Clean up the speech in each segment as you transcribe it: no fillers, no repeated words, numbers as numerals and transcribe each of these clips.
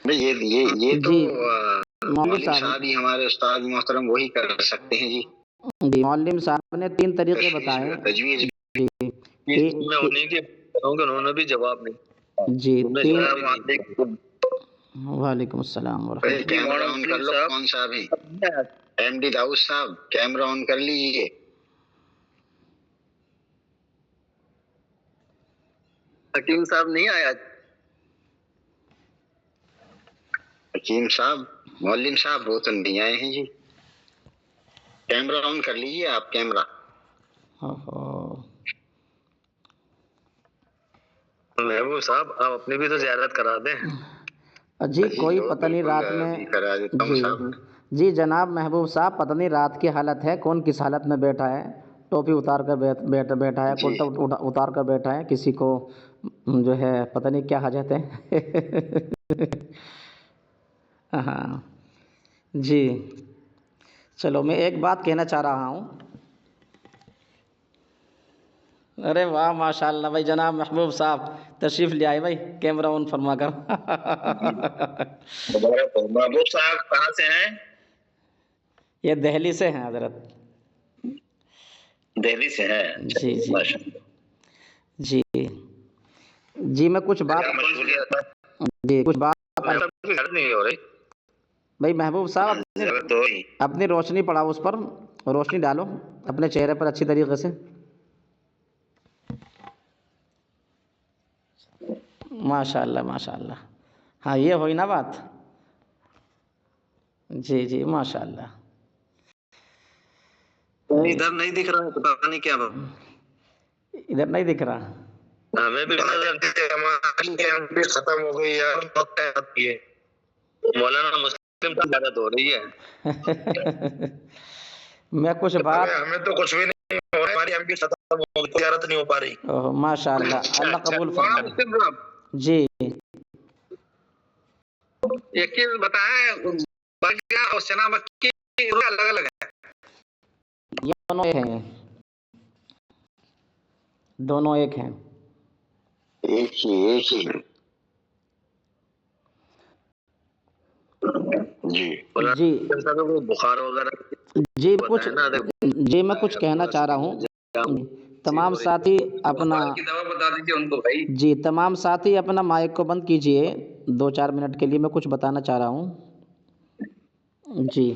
یہ تو جی مولوی مولوی صاحب صاحب ہی ہمارے استاد محترم وہی کر سکتے ہیں جی. جی معلم صاحب نے 3 طریقے بتائے. تجویز جی میں انہیں کے انہوں نے بھی جواب نہیں. جی السلام علیکم. وعلیکم السلام ورحمۃ اللہ. کیمرہ آن کر لو. کون صاحب ہیں؟ ایم ڈی داؤد صاحب کیمرہ آن کر لیجیے. حکیم صاحب نہیں آیا. حکیم صاحب معلم صاحب وہ تو نہیں آئے ہیں جی. کیمرہ آن کر لیجیے آپ کیمرہ. محبوب صاحب آپ اپنی بھی تو زیارت کرا دیں. جی کوئی پتہ نہیں رات میں جی جناب محبوب صاحب پتہ نہیں رات کی حالت ہے کون کس حالت میں بیٹھا ہے. ٹوپی اتار کر بیٹھا ہے, کرتا اتار کر بیٹھا ہے. کسی کو جو ہے پتہ نہیں کیا حاجت ہے. ہاں جی چلو میں ایک بات کہنا چاہ رہا ہوں. ارے واہ ماشاء اللہ بھائی جناب محبوب صاحب تشریف لے آئے بھائی کیمرہ آن فرما کر. محبوب صاحب کہاں سے ہیں؟ یہ دہلی سے ہیں حضرت. دہلی سے ہیں. جی جی جی میں کچھ بات نہیں ہو رہی بھائی محبوب صاحب اپنی روشنی پڑھاؤ, اس پر روشنی ڈالو اپنے چہرے پر اچھی طریقے سے. ماشاء اللہ ماشاء اللہ. ہاں یہ ہوئی نا بات. جی جی ماشاء اللہ. ادھر نہیں دکھ رہا ہے پتہ نہیں کیا بات. ادھر نہیں دکھ رہا. ہمیں بھی ختم ہو گئی یار. مولانا مسلم کی عادت ہو رہی ہے. میں کچھ بات ہمیں تو کچھ بھی نہیں ہو رہا. ہماری ایم بھی ختم ہو گئی, زیارت نہیں ہو پا رہی. ماشاء اللہ اللہ قبول فرمائے. جی ایک چیز بتائیں اور سنا مکی الگ الگ ہے. یہ دونوں ایک ہیں. دونوں ایک ہیں. ایک ہی جی جی بخار وغیرہ جی میں کچھ کہنا چاہ رہا ہوں. تمام ساتھی اپنا دوا بتا دیجیے ان کو بھائی. جی تمام ساتھی اپنا مائک کو بند کیجئے 2-4 منٹ کے لیے میں کچھ بتانا چاہ رہا ہوں. جی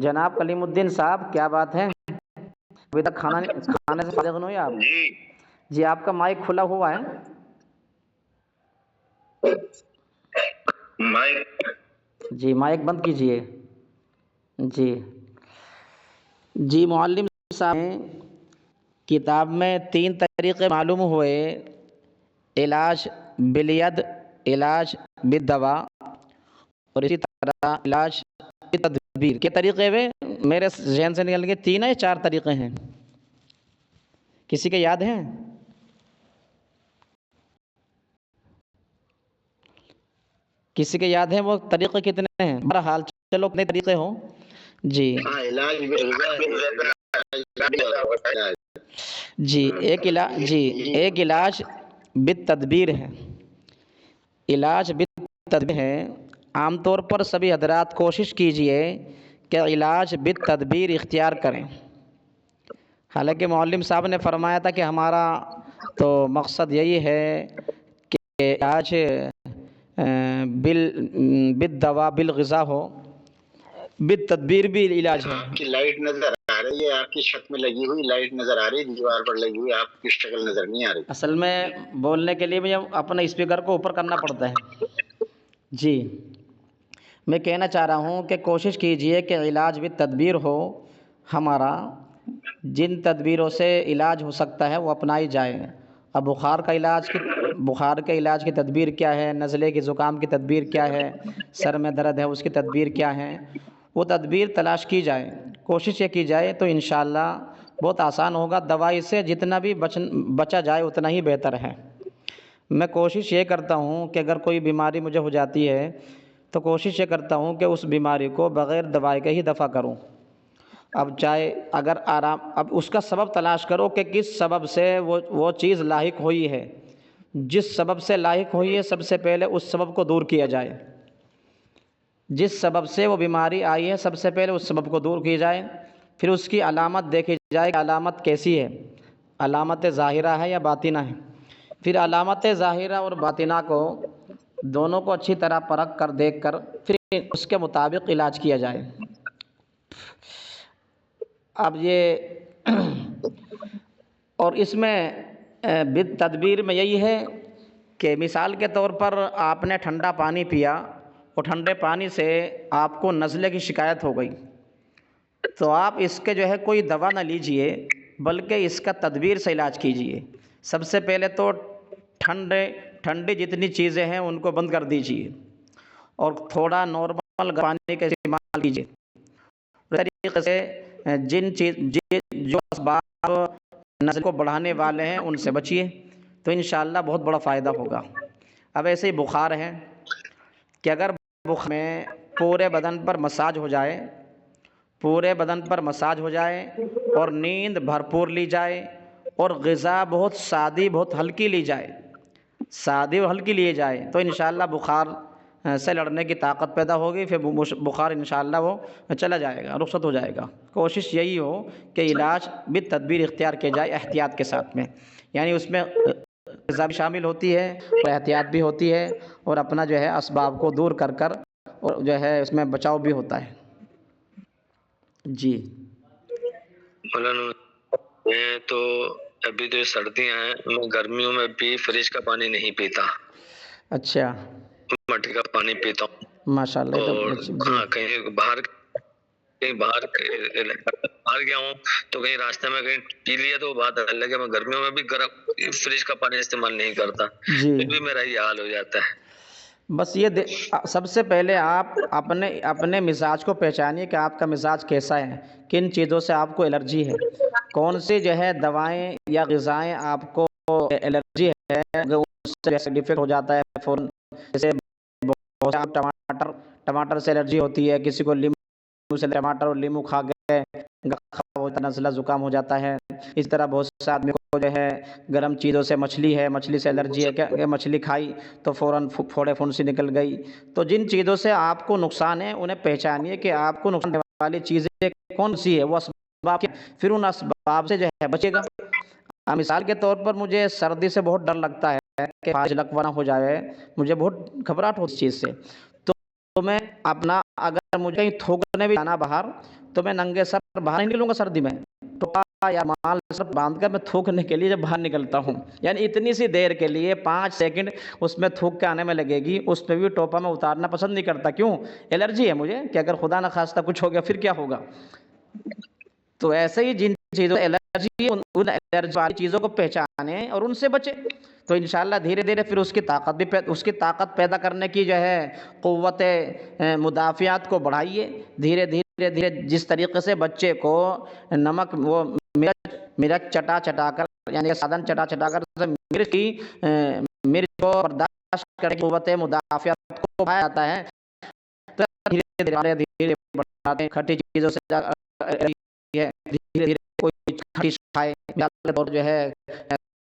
جناب کلیم الدین صاحب کیا بات ہے, ابھی تک کھانے سے فارغ نہیں ہوئے آپ؟ جی آپ کا مائک کھلا ہوا ہے. جی مائک بند کیجئے. جی معلم صاحب کتاب میں 3 طریقے معلوم ہوئے. علاج بالید, علاج بالدوا اور اسی طرح علاج تدبیر کے طریقے ہوئے. میرے ذہن سے نکل کے 3 یا 4 طریقے ہیں. کسی کے یاد ہیں؟ کسی کے یاد ہیں وہ طریقے کتنے ہیں؟ بہرحال چلو کتنے طریقے ہوں. جی ایک علاج بالتدبیر ہے. علاج بالتدبیر ہے. عام طور پر سبھی حضرات کوشش کیجئے کہ علاج بالتدبیر اختیار کریں. حالانکہ معلم صاحب نے فرمایا تھا کہ ہمارا تو مقصد یہی ہے کہ علاج بالدوا بالغذا ہو, بالتدبیر بھی علاج ہے. آپ کی لائٹ نظر آ رہی ہے, آپ کی چھت میں لگی ہوئی لائٹ نظر آ رہی ہے, دیوار پر لگی ہوئی, آپ کی شکل نظر نہیں آ رہی. اصل میں بولنے کے لیے مجھے اپنے اسپیکر کو اوپر کرنا پڑتا ہے. جی میں کہنا چاہ رہا ہوں کہ کوشش کیجئے کہ علاج بالتدبیر ہو. ہمارا جن تدبیروں سے علاج ہو سکتا ہے وہ اپنائی جائے. اب بخار کے علاج کی تدبیر کیا ہے, نزلے کی زکام کی تدبیر کیا ہے, سر میں درد ہے اس کی تدبیر کیا ہے, وہ تدبیر تلاش کی جائے. کوشش یہ کی جائے تو انشاءاللہ بہت آسان ہوگا. دوائی سے جتنا بھی بچا جائے اتنا ہی بہتر ہے. میں کوشش یہ کرتا ہوں کہ اگر کوئی بیماری مجھے ہو جاتی ہے تو کوشش یہ کرتا ہوں کہ اس بیماری کو بغیر دوائی کے ہی دفع کروں. اب چاہے اگر آرام، اب اس کا سبب تلاش کرو کہ کس سبب سے وہ چیز لاحق ہوئی ہے. جس سبب سے لاحق ہوئی ہے سب سے پہلے اس سبب کو دور کیا جائے. جس سبب سے وہ بیماری آئی ہے سب سے پہلے اس سبب کو دور کی جائے. پھر اس کی علامت دیکھی جائے کہ علامت کیسی ہے، علامت ظاہرہ ہے یا باطنہ ہے. پھر علامت ظاہرہ اور باطنہ کو دونوں کو اچھی طرح پرکھ کر دیکھ کر پھر اس کے مطابق علاج کیا جائے. اب یہ اور اس میں بالتدبیر میں یہی ہے کہ مثال کے طور پر آپ نے ٹھنڈا پانی پیا اور ٹھنڈے پانی سے آپ کو نزلے کی شکایت ہو گئی، تو آپ اس کے جو ہے کوئی دوا نہ لیجئے بلکہ اس کا تدبیر سے علاج کیجئے. سب سے پہلے تو ٹھنڈی جتنی چیزیں ہیں ان کو بند کر دیجئے اور تھوڑا نارمل پانی کا استعمال کیجئے. اس طریقے سے جو اسباب نزلے کو بڑھانے والے ہیں ان سے بچیے تو انشاءاللہ بہت بڑا فائدہ ہوگا. اب ایسے ہی بخار ہے کہ اگر بخار میں پورے بدن پر مساج ہو جائے، پورے بدن پر مساج ہو جائے اور نیند بھرپور لی جائے اور غذا بہت سادی بہت ہلکی لی جائے، سادی اور ہلکی لیے جائے تو انشاءاللہ بخار سے لڑنے کی طاقت پیدا ہوگی. پھر بخار انشاءاللہ وہ چلا جائے گا، رخصت ہو جائے گا. کوشش یہی ہو کہ علاج بالتدبیر اختیار کیا جائے احتیاط کے ساتھ میں، یعنی اس میں غذا بھی شامل ہوتی ہے اور احتیاط بھی ہوتی ہے اور اپنا جو ہے اسباب کو دور کر کر اور جو ہے اس میں بچاؤ بھی ہوتا ہے. جی مولانا میں تو ابھی تو سردیاں ہیں، میں گرمیوں میں بھی فریج کا پانی نہیں پیتا، اچھا مٹی کا پانی پیتا ہوں. ماشاء اللہ. اور جی ہاں کہیں باہر گیا ہوں تو کہیں راستے میں کہیں پی لیا تو بات الگ ہے. میں گرمیوں میں بھی گرم فریج کا پانی استعمال نہیں کرتا، جی پھر بھی میرا یہ حال ہو جاتا ہے. بس یہ سب سے پہلے آپ اپنے مزاج کو پہچانیے کہ آپ کا مزاج کیسا ہے، کن چیزوں سے آپ کو الرجی ہے، کون سی جو ہے دوائیں یا غذائیں آپ کو الرجی ہے، اس سے ڈیفیکٹ ہو جاتا ہے فوراً. جیسے ٹماٹر سے الرجی ہوتی ہے، کسی کو لیمو سے، ٹماٹر اور لیمو کھا کے نزلہ زکام ہو جاتا ہے. اس طرح بہت سے آدمی کو جو ہے گرم چیزوں سے، مچھلی سے الرجی ہے کہ مچھلی کھائی تو فوراً پھوڑے پھنسی نکل گئی. تو جن چیزوں سے آپ کو نقصان ہے انہیں پہچانیے کہ آپ کو نقصان دینے والی چیزیں کون سی ہے، وہ اسباب پھر ان اسباب سے جو ہے بچے گا. مثال کے طور پر مجھے سردی سے بہت ڈر لگتا ہے کہ آج لکوہ نہ ہو جائے، مجھے بہت گھبراہٹ ہوتی اس چیز سے. تو میں اپنا اگر مجھے کہیں تھوکنے بھی جانا باہر تو میں ننگے سر باہر نہیں نکلوں گا سردی میں، ٹوپا یا مال سر باندھ کر میں تھوکنے کے لیے جب باہر نکلتا ہوں. یعنی اتنی سی دیر کے لیے 5 سیکنڈ اس میں تھوک کے آنے میں لگے گی، اس پہ بھی ٹوپا میں اتارنا پسند نہیں کرتا. کیوں؟ الرجی ہے مجھے کہ اگر خدا نہ خواستہ کچھ ہو گیا پھر کیا ہوگا. تو ایسے ہی جن چیزوں الرجی، ان الرجی والی چیزوں کو پہچانے اور ان سے بچے تو انشاءاللہ دھیرے دھیرے پھر اس کی طاقت پیدا کرنے کی جو ہے قوت مدافعات کو بڑھائیے. دھیرے دھیرے جس طریقے سے بچے کو نمک وہ مرچ چٹا کر، یعنی سادن چٹا کر مرچ کو برداشت کرنے کی قوت مدافعت کو بڑھایا جاتا ہے، دھیرے دھیرے بڑھاتے ہیں. کھٹی چیزوں سے دھیرے دھیرے کوئی کھٹی کھائے جو ہے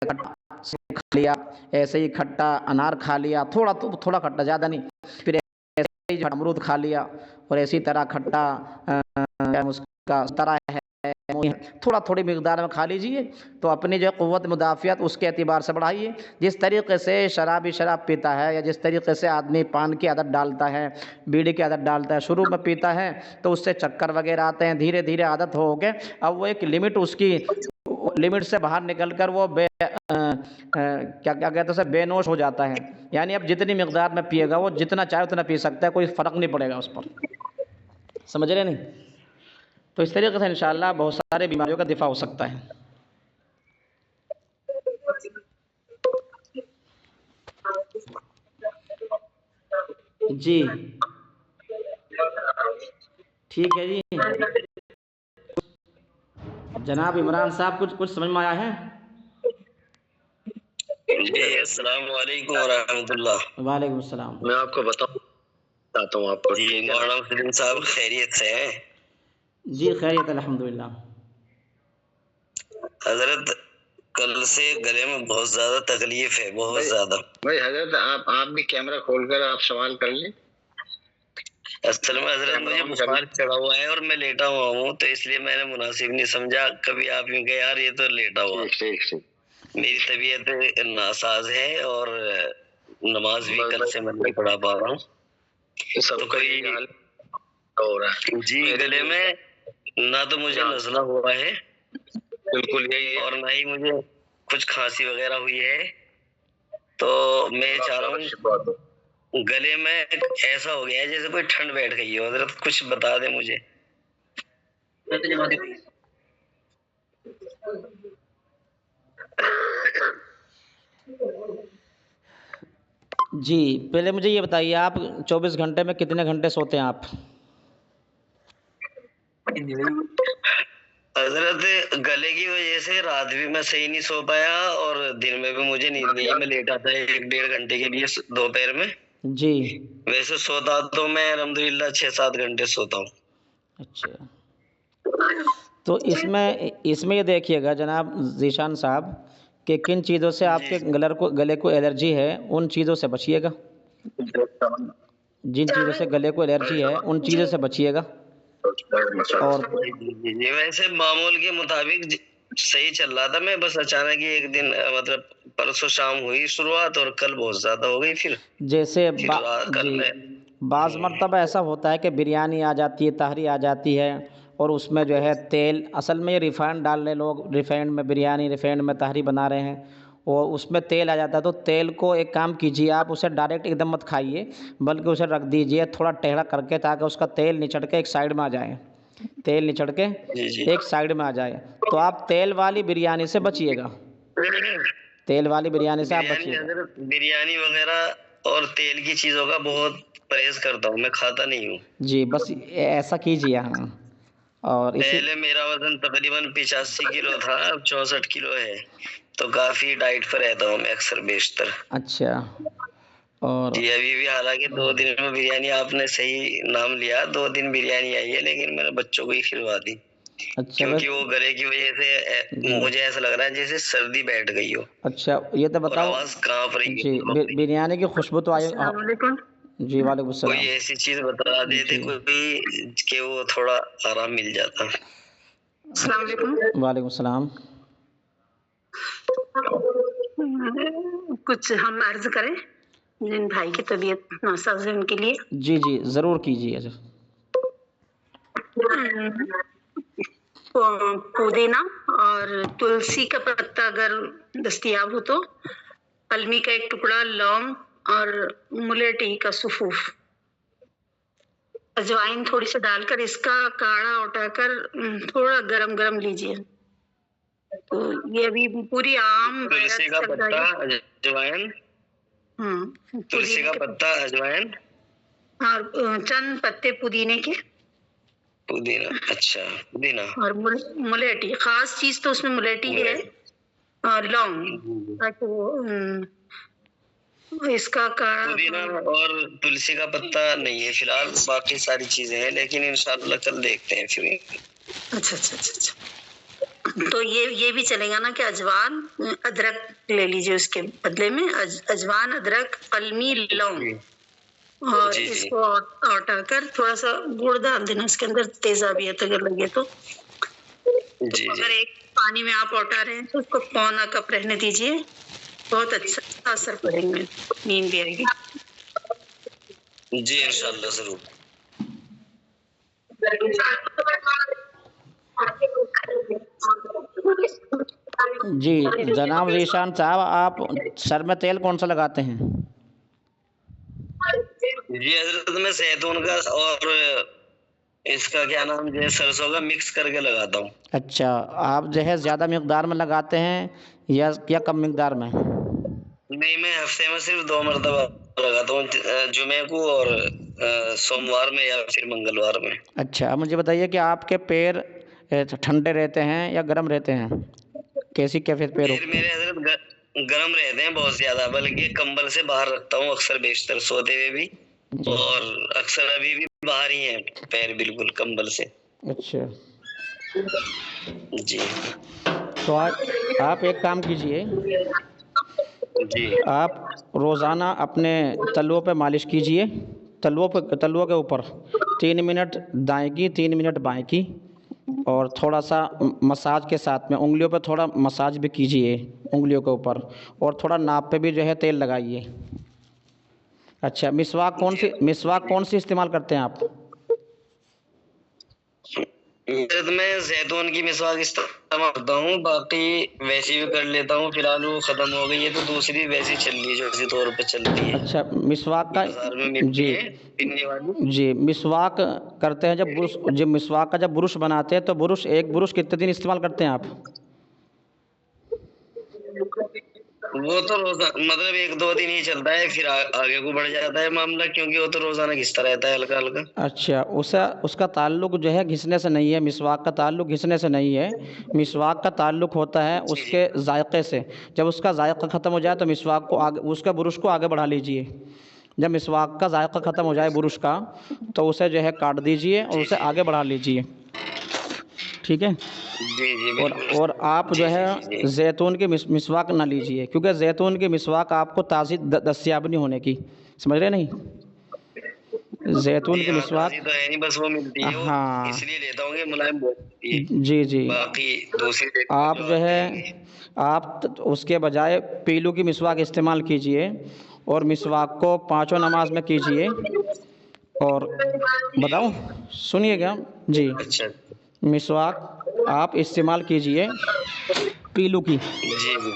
کھا لیا، ایسے ہی کھٹا انار کھا لیا، تھوڑا کھٹا زیادہ نہیں. پھر ایسے ہی امرود کھا لیا اور اسی طرح کھٹا اس کا طرح ہے تھوڑی مقدار میں کھا لیجئے تو اپنی جو قوت مدافعت اس کے اعتبار سے بڑھائیے. جس طریقے سے شرابی شراب پیتا ہے یا جس طریقے سے آدمی پان کی عادت ڈالتا ہے، بیڑی کی عادت ڈالتا ہے، شروع میں پیتا ہے تو اس سے چکر وغیرہ آتے ہیں، دھیرے دھیرے عادت ہو کے اب وہ ایک لمٹ، اس کی لمٹ سے باہر نکل کر وہ کیا کہتے ہیں اسے بے نوش ہو جاتا ہے. یعنی اب جتنی مقدار میں پیے گا وہ جتنا چاہے اتنا پی سکتا ہے، کوئی فرق نہیں پڑے گا اس پر. سمجھ رہے نہیں؟ تو اس طریقے سے انشاءاللہ بہت سارے بیماریوں کا دفاع ہو سکتا ہے. جی ٹھیک ہے جی جناب عمران صاحب، کچھ سمجھ میں آیا ہے؟ جی السلام علیکم ورحمۃ اللہ. وعلیکم السلام. میں آپ کو بتاؤں چاہتا ہوں آپ کو. جی مولانا سلیم صاحب خیریت سے ہیں؟ جی خیریت الحمدللہ. حضرت کل سے گلے میں بہت زیادہ تکلیف ہے، بہت زیادہ. بھائی حضرت آپ بھی کیمرہ کھول کر آپ سوال کر لیں. اصل میں حضرت مجھے بخار چڑھا ہوا ہے اور میں لیٹا ہوا ہوں، تو اس لیے میں نے مناسب نہیں سمجھا. کبھی آپ یوں کہ یار یہ تو لیٹا ہوا. میری طبیعت ناساز ہے اور نماز بھی کل سے میں نہیں پڑھا پا رہا ہوں. تو کوئی ہو رہا ہے جی گلے میں نہ تو مجھے نزلہ ہوا ہے بالکل یہی، اور نہ ہی مجھے کچھ کھانسی وغیرہ ہوئی ہے. تو میں چاہ رہا ہوں گلے میں ایسا ہو گیا ہے جیسے کوئی ٹھنڈ بیٹھ گئی ہو. حضرت کچھ بتا دیں مجھے. جی پہلے مجھے یہ بتائیے آپ 24 گھنٹے میں کتنے گھنٹے سوتے ہیں آپ؟ حضرت گلے کی وجہ سے رات بھی میں صحیح نہیں سو پایا اور دن میں بھی مجھے نیند نہیں ہے. میں لیٹا تھا 1-1.5 گھنٹے کے لیے دوپہر میں. جی ویسے سوتا تو میں الحمدللہ 6-7 گھنٹے سوتا ہوں. اچھا، تو اس میں یہ دیکھیے گا جناب ذیشان صاحب کہ کن چیزوں سے آپ کے گلے کو الرجی ہے ان چیزوں سے بچیے گا. جن چیزوں سے گلے کو الرجی ہے ان چیزوں سے بچیے گا. اور جی ویسے معمول کے مطابق صحیح چل رہا تھا میں، بس اچانک ہی ایک دن مطلب پرسوں شام ہوئی شروعات اور کل بہت زیادہ ہو گئی. پھر جیسے کل جی میں بعض مرتبہ ایسا ہوتا ہے کہ بریانی آ جاتی ہے، تہری آ جاتی ہے اور اس میں جو ہے تیل، اصل میں یہ ریفائنڈ ڈال رہے لوگ، ریفائنڈ میں بریانی، ریفائنڈ میں تہری بنا رہے ہیں اور اس میں تیل آ جاتا ہے. تو تیل کو ایک کام کیجیے، آپ اسے ڈائریکٹ ایک دم مت کھائیے بلکہ اسے رکھ دیجیے تھوڑا ٹیڑھا کر کے تاکہ اس کا تیل نچڑ کے ایک سائڈ میں آ جائے. تیل نچڑ کے ایک سائڈ میں آ جائے. تو آپ تیل والی بریانی سے بچیے گا. تیل والی بریانی سے آپ بچیے گا. بریانی وغیرہ اور تیل کی چیزوں کا بہت پرہیز کرتا ہوں، میں کھاتا نہیں ہوں. جی بس ایسا کیجیے. ہاں اور اسی پہلے میرا وزن تقریباً 85 کلو تھا، اب 64 کلو ہے. تو کافی ڈائٹ پر رہتا ہوں میں اکثر بیشتر. اچھا. اور جی ابھی بھی حالانکہ 2 دن میں بریانی، آپ نے صحیح نام لیا، 2 دن بریانی آئی ہے لیکن میں نے بچوں کو ہی کھلوا دی اچھا کیونکہ وہ گلے کی وجہ سے مجھے ایسا لگ رہا ہے جیسے سردی بیٹھ گئی ہو اچھا یہ تو اور بتاؤ. آواز کانپ رہی جی ہے. بریانی کی خوشبو تو آئی. السلام علیکم. جی وعلیکم کوئی السلام. ایسی چیز بتا دیتے جی کوئی کہ وہ تھوڑا آرام مل جاتا. السلام علیکم. وعلیکم السلام. کچھ ہم عرض کریں جن بھائی کی طبیعت ناساز ہے ان کے لیے. جی جی ضرور کیجیے. پودینہ اور تلسی کا پتا اگر دستیاب ہو تو، قلمی کا ایک ٹکڑا، لونگ اور ملیٹی کا سفوف، اجوائن تھوڑی سی ڈال کر اس کا کاڑھا اٹھا کر تھوڑا گرم گرم لیجیے. تو یہ ابھی پوری عام تلسی کا پتا، اجوائن، تلسی کا پتا، اجوائن اور چند پتے پودینے کے. پودینہ. اچھا پودینہ اور ملیٹی، خاص چیز تو اس میں ملیٹی ہے اور لونگ، تاکہ وہ اس کا کاڑھا. پودینہ اور تلسی کا پتا نہیں ہے فی الحال، باقی ساری چیزیں ہیں لیکن انشاءاللہ کل دیکھتے ہیں پھر. اچھا اچھا اچھا اچھا. تو یہ بھی چلے گا نا کہ اجوان ادرک لے لیجیے اس کے بدلے میں، اجوان ادرک قلمی لونگ، اور اس کو اٹا کر تھوڑا سا گڑ ڈال دینا اس کے اندر، تیزابیت اگر لگے تو. اگر ایک پانی میں آپ اٹا رہے ہیں تو اس کو پونا کپ رہنے دیجیے، بہت اچھا اثر پڑے گا، نیند بھی آئے گی. جی انشاءاللہ ضرور. جی جناب ذیشان صاحب آپ سر میں تیل کون سا لگاتے ہیں؟ جی حضرت میں زیتون کا اور اس کا کیا نام جو ہے سرسوں کا مکس کر کے لگاتا ہوں. اچھا آپ جو ہے زیادہ مقدار میں لگاتے ہیں یا کم مقدار میں؟ نہیں میں ہفتے میں صرف 2 مرتبہ لگاتا ہوں، جمعے کو اور سوموار میں یا پھر منگلوار میں. اچھا اب مجھے بتائیے کہ آپ کے پیر ٹھنڈے رہتے ہیں یا گرم رہتے ہیں؟ کیسی کیفیت پیروں؟ پیر میرے حضرت گرم رہتے ہیں بہت زیادہ، بلکہ کمبل سے باہر رکھتا ہوں اکثر بیشتر سوتے ہوئے بھی، اور اکثر ابھی بھی باہر ہی ہیں پیر بالکل کمبل سے. اچھا، جی تو آپ ایک کام کیجئے، جی آپ روزانہ اپنے تلوؤں پہ مالش کیجئے، تلوؤں کے اوپر 3 منٹ دائیں کی 3 منٹ بائیں کی، اور تھوڑا سا مساج کے ساتھ میں انگلیوں پہ تھوڑا مساج بھی کیجئے انگلیوں کے اوپر، اور تھوڑا ناپ پہ بھی جو ہے تیل لگائیے۔ اچھا، مسواک کون سی استعمال کرتے ہیں آپ؟ میں زیتون کی مسواک استعمال کرتا ہوں، باقی ویسی بھی کر لیتا ہوں، فی الحال وہ ختم ہو گئی ہے تو دوسری ویسی چل رہی ہے جو اسی طور پہ چل رہی ہے، اچھا، مسواک کا، بازار میں ملتی جی ہے پنی والی۔ جی، مسواک کرتے ہیں جب مسواک کا جب برش بناتے ہیں تو ایک برش کتنے دن استعمال کرتے ہیں آپ؟ وہ تو مطلب 1-2 دن ہی چلتا ہے، پھر آگے کو بڑھ جاتا ہے معاملہ، کیونکہ وہ تو روزانہ گھستا رہتا ہے ہلکا ہلکا۔ اچھا، اس کا تعلق جو ہے گھسنے سے نہیں ہے، مسواک کا تعلق گھسنے سے نہیں ہے، مسواک کا تعلق ہوتا ہے اس کے ذائقے سے۔ جب اس کا ذائقہ ختم ہو جائے تو مسواک کو اس کا برش کو آگے بڑھا لیجئے۔ جب مسواک کا ذائقہ ختم ہو جائے برش کا تو اسے جو ہے کاٹ دیجئے اور اسے آگے بڑھا لیجئے، ٹھیک ہے؟ جی جی بالکل۔ اور آپ جی جو ہے جی جی زیتون کی مسواک نہ لیجئے، کیونکہ زیتون کی مسواک آپ کو تازی دستیاب نہیں ہونے کی، سمجھ رہے نہیں؟ زیتون جی کی ہاں، مسواک، تازی تو ہے نہیں، بس وہ ملتی ہے، وہ ہاں، اس لیے لیتا ہوں کہ ملائم بہت ہوتی ہے، جی جی، باقی دوسری آپ جو آتی ہے ہیں گی۔ آپ اس کے بجائے پیلو کی مسواک استعمال کیجئے، اور مسواک کو 5 نماز میں کیجئے۔ اور بتاؤں، سنیے گا جی، اچھا مسواک آپ استعمال کیجئے پیلو کی، جی جی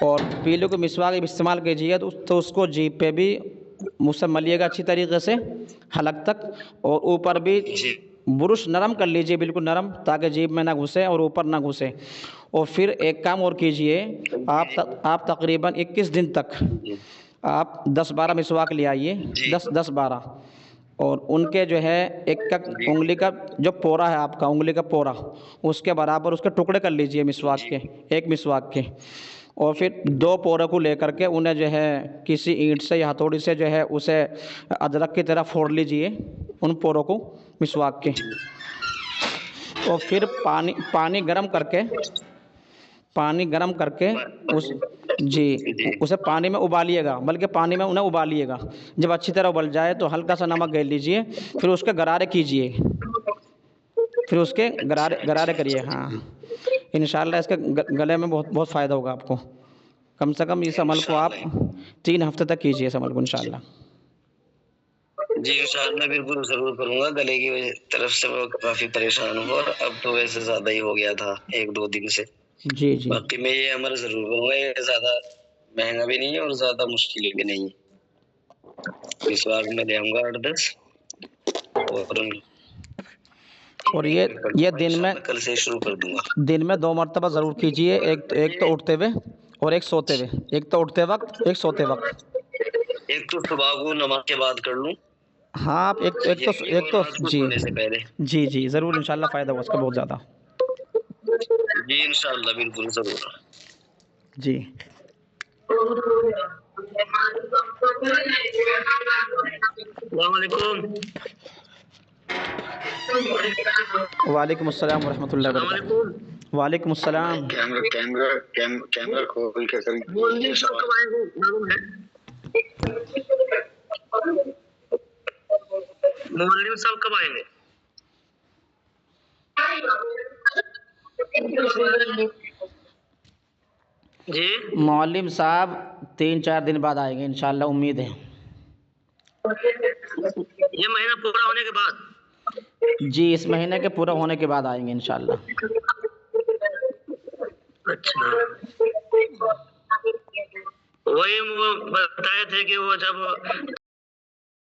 اور پیلو کی مسواک جب استعمال کیجئے تو اس کو جیب پہ بھی منہ سے ملیے گا اچھی طریقے سے حلق تک، اور اوپر بھی جی برش نرم کر لیجئے، بالکل نرم، تاکہ جیب میں نہ گھسے اور اوپر نہ گھسے۔ اور پھر ایک کام اور کیجئے، آپ تقریباً 21 دن تک جی آپ 10-12 مسواک لے آئیے، جی 10-12، اور ان کے جو ہے ایک انگلی کا جو پورا ہے آپ کا، انگلی کا پورا، اس کے برابر اس کے ٹکڑے کر لیجئے مسواک کے، ایک مسواک کے، اور پھر 2 پوروں کو لے کر کے انہیں جو ہے کسی اینٹ سے یا ہتھوڑی سے جو ہے اسے ادرک کی طرح پھوڑ لیجئے ان پوروں کو مسواک کے، اور پھر پانی گرم کر کے اسے پانی میں ابالیے گا، بلکہ پانی میں انہیں ابالیے گا، جب اچھی طرح ابل جائے تو ہلکا سا نمک گھیر لیجئے، پھر اس کے غرارے کیجئے، پھر اس کے غرارے کریے، ہاں، انشاءاللہ اس کے گلے میں بہت فائدہ ہوگا آپ کو۔ کم سے کم اس عمل کو آپ 3 ہفتے تک کیجئے اس عمل کو انشاءاللہ۔ جی انشاءاللہ بالکل ضرور کروں گا، گلے کی طرف سے میں کافی پریشان ہوں، اور اب تو ویسے زیادہ ہی ہو گیا تھا 1-2 دن سے، جی جی باقی میں یہ عمل ضرور کروں گا، یہ زیادہ مہنگا بھی نہیں ہے اور زیادہ مشکل بھی نہیں ہے، اس بار میں لے آؤں گا 8-10، اور یہ کل سے شروع کر دوں گا۔ دن میں 2 مرتبہ ضرور کیجئے، ایک تو اٹھتے ہوئے اور ایک سوتے ہوئے، ایک تو اٹھتے وقت ایک سوتے وقت۔ ایک تو صبح کو نماز کے بعد کر لوں، ہاں، آپ ایک تو رات کو جی سونے سے پہلے۔ جی جی ضرور، انشاءاللہ فائدہ ہوگا اس کا بہت زیادہ، جی انشاءاللہ بالکل ضرور۔ جی۔ السلام علیکم۔ وعلیکم السلام ورحمۃ اللہ السلام وبرکاتہ۔ علیکم۔ وعلیکم السلام۔ کیمرہ کھول کے کریں۔ مولوی صاحب کب آئے ہیں معلوم ہے؟ مولوی صاحب کب آئیں گے؟ جی معلم صاحب 3-4 دن بعد آئیں گے انشاءاللہ، امید ہے۔ یہ مہینہ پورا ہونے کے بعد؟ جی، اس مہینے کے پورا ہونے کے بعد آئیں گے انشاءاللہ۔ اچھا، وہی وہ بتائے تھے کہ وہ جب